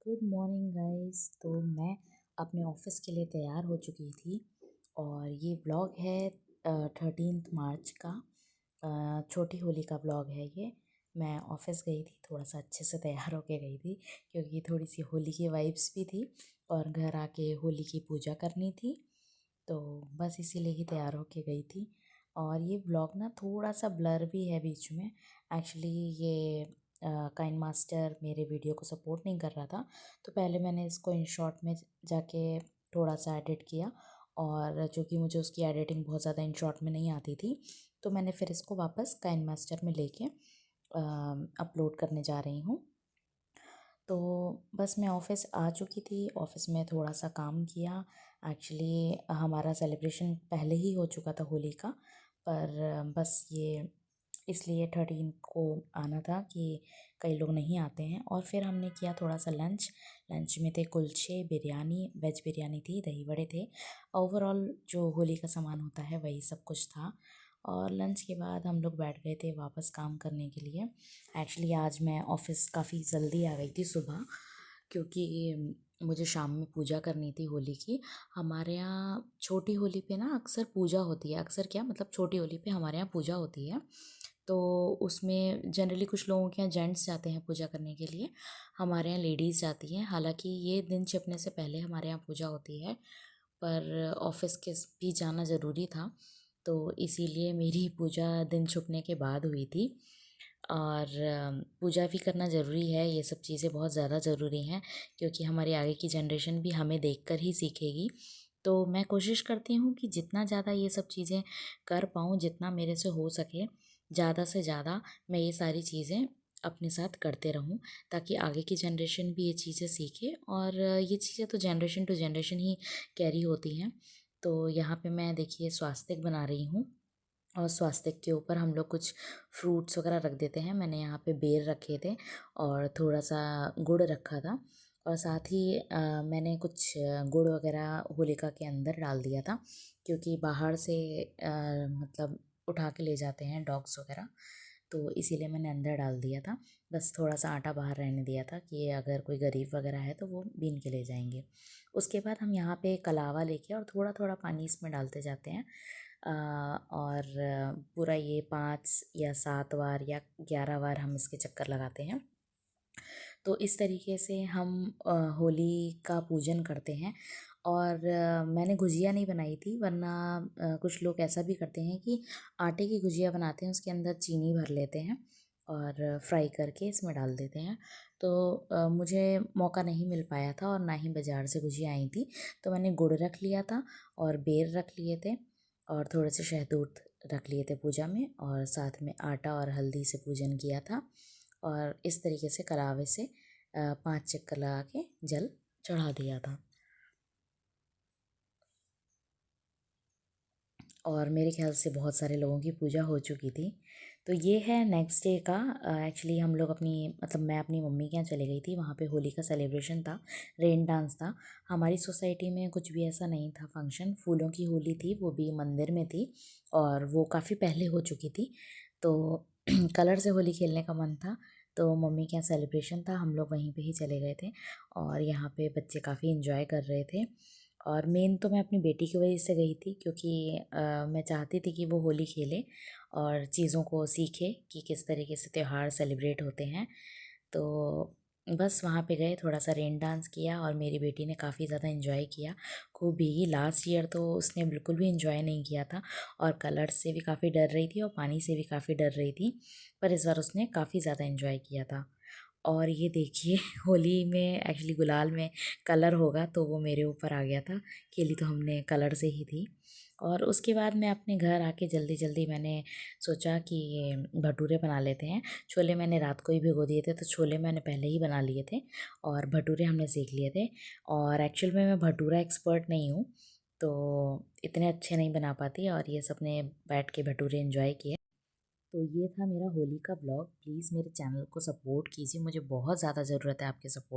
Good morning guys. तो मैं अपने ऑफिस के लिए तैयार हो चुकी थी और ये ब्लॉग है 13 मार्च का। छोटी होली का ब्लॉग है ये। मैं ऑफिस गई थी, थोड़ा सा अच्छे से तैयार होके गई थी क्योंकि थोड़ी सी होली की वाइब्स भी थी और घर आके होली की पूजा करनी थी। तो बस इसीलिए ही तैयार होके गई थी। और ये ब्लॉग ना थोड़ा सा ब्लर भी है बीच में। एक्चुअली ये काइन मास्टर मेरे वीडियो को सपोर्ट नहीं कर रहा था, तो पहले मैंने इसको इन शॉर्ट में जाके थोड़ा सा एडिट किया। और चूँकि मुझे उसकी एडिटिंग बहुत ज़्यादा इन शॉर्ट में नहीं आती थी, तो मैंने फिर इसको वापस काइन मास्टर में लेके अपलोड करने जा रही हूँ। तो बस मैं ऑफ़िस आ चुकी थी, ऑफ़िस में थोड़ा सा काम किया। एक्चुअली हमारा सेलिब्रेशन पहले ही हो चुका था होली का, पर बस ये इसलिए 13 को आना था कि कई लोग नहीं आते हैं। और फिर हमने किया थोड़ा सा लंच। लंच में थे कुलचे, बिरयानी, वेज बिरयानी थी, दही बड़े थे। ओवरऑल जो होली का सामान होता है वही सब कुछ था। और लंच के बाद हम लोग बैठ गए थे वापस काम करने के लिए। एक्चुअली आज मैं ऑफ़िस काफ़ी जल्दी आ गई थी सुबह, क्योंकि मुझे शाम में पूजा करनी थी होली की। हमारे यहाँ छोटी होली पे ना अक्सर पूजा होती है, अक्सर क्या मतलब छोटी होली पे हमारे यहाँ पूजा होती है। तो उसमें जनरली कुछ लोगों के यहाँ जेंट्स जाते हैं पूजा करने के लिए, हमारे यहाँ लेडीज़ जाती हैं। हालांकि ये दिन छिपने से पहले हमारे यहाँ पूजा होती है, पर ऑफिस के भी जाना ज़रूरी था, तो इसीलिए मेरी पूजा दिन छुपने के बाद हुई थी। और पूजा भी करना ज़रूरी है, ये सब चीज़ें बहुत ज़्यादा ज़रूरी हैं क्योंकि हमारी आगे की जनरेशन भी हमें देखकर ही सीखेगी। तो मैं कोशिश करती हूँ कि जितना ज़्यादा ये सब चीज़ें कर पाऊँ, जितना मेरे से हो सके ज़्यादा से ज़्यादा मैं ये सारी चीज़ें अपने साथ करते रहूँ, ताकि आगे की जनरेशन भी ये चीज़ें सीखे। और ये चीज़ें तो जनरेशन टू जनरेशन ही कैरी होती हैं। तो यहाँ पे मैं देखिए स्वास्तिक बना रही हूँ, और स्वास्तिक के ऊपर हम लोग कुछ फ्रूट्स वगैरह रख देते हैं। मैंने यहाँ पे बेर रखे थे और थोड़ा सा गुड़ रखा था, और साथ ही मैंने कुछ गुड़ वगैरह होलिका के अंदर डाल दिया था, क्योंकि बाहर से मतलब उठा के ले जाते हैं डॉग्स वगैरह, तो इसीलिए मैंने अंदर डाल दिया था। बस थोड़ा सा आटा बाहर रहने दिया था कि अगर कोई गरीब वगैरह है तो वो बीन के ले जाएंगे। उसके बाद हम यहाँ पे कलावा लेके और थोड़ा थोड़ा पानी इसमें डालते जाते हैं। और पूरा ये 5 या 7 बार या 11 बार हम इसके चक्कर लगाते हैं। तो इस तरीके से हम होली का पूजन करते हैं। और मैंने गुजिया नहीं बनाई थी, वरना कुछ लोग ऐसा भी करते हैं कि आटे की गुजिया बनाते हैं, उसके अंदर चीनी भर लेते हैं और फ्राई करके इसमें डाल देते हैं। तो मुझे मौका नहीं मिल पाया था और ना ही बाज़ार से गुजिया आई थी, तो मैंने गुड़ रख लिया था और बेर रख लिए थे और थोड़े से शहतूत रख लिए थे पूजा में, और साथ में आटा और हल्दी से पूजन किया था। और इस तरीके से कलावे से 5 चक्कर लगा के जल चढ़ा दिया था। और मेरे ख्याल से बहुत सारे लोगों की पूजा हो चुकी थी। तो ये है नेक्स्ट डे का। एक्चुअली हम लोग अपनी मतलब मैं अपनी मम्मी के यहाँ चली गई थी, वहाँ पे होली का सेलिब्रेशन था, रेन डांस था। हमारी सोसाइटी में कुछ भी ऐसा नहीं था फंक्शन, फूलों की होली थी, वो भी मंदिर में थी और वो काफ़ी पहले हो चुकी थी। तो कलर से होली खेलने का मन था, तो मम्मी के यहाँ सेलिब्रेशन था, हम लोग वहीं पे ही चले गए थे। और यहाँ पे बच्चे काफ़ी इन्जॉय कर रहे थे। और मेन तो मैं अपनी बेटी की वजह से गई थी, क्योंकि मैं चाहती थी कि वो होली खेले और चीज़ों को सीखे कि किस तरीके से त्यौहार सेलिब्रेट होते हैं। तो बस वहाँ पे गए, थोड़ा सा रेन डांस किया और मेरी बेटी ने काफ़ी ज़्यादा इन्जॉय किया, खूब भीगी। लास्ट ईयर तो उसने बिल्कुल भी इन्जॉय नहीं किया था और कलर्स से भी काफ़ी डर रही थी और पानी से भी काफ़ी डर रही थी, पर इस बार उसने काफ़ी ज़्यादा इन्जॉय किया था। और ये देखिए होली में एक्चुअली गुलाल में कलर होगा, तो वो मेरे ऊपर आ गया था। खेली तो हमने कलर से ही थी। और उसके बाद मैं अपने घर आके जल्दी जल्दी मैंने सोचा कि भटूरे बना लेते हैं। छोले मैंने रात को ही भिगो दिए थे, तो छोले मैंने पहले ही बना लिए थे और भटूरे हमने सीख लिए थे। और एक्चुअल में मैं भटूरा एक्सपर्ट नहीं हूँ, तो इतने अच्छे नहीं बना पाती, और ये सब ने बैठ के भटूरे एंजॉय किए। तो ये था मेरा होली का ब्लॉग। प्लीज़ मेरे चैनल को सपोर्ट कीजिए, मुझे बहुत ज़्यादा ज़रूरत है आपके सपोर्ट।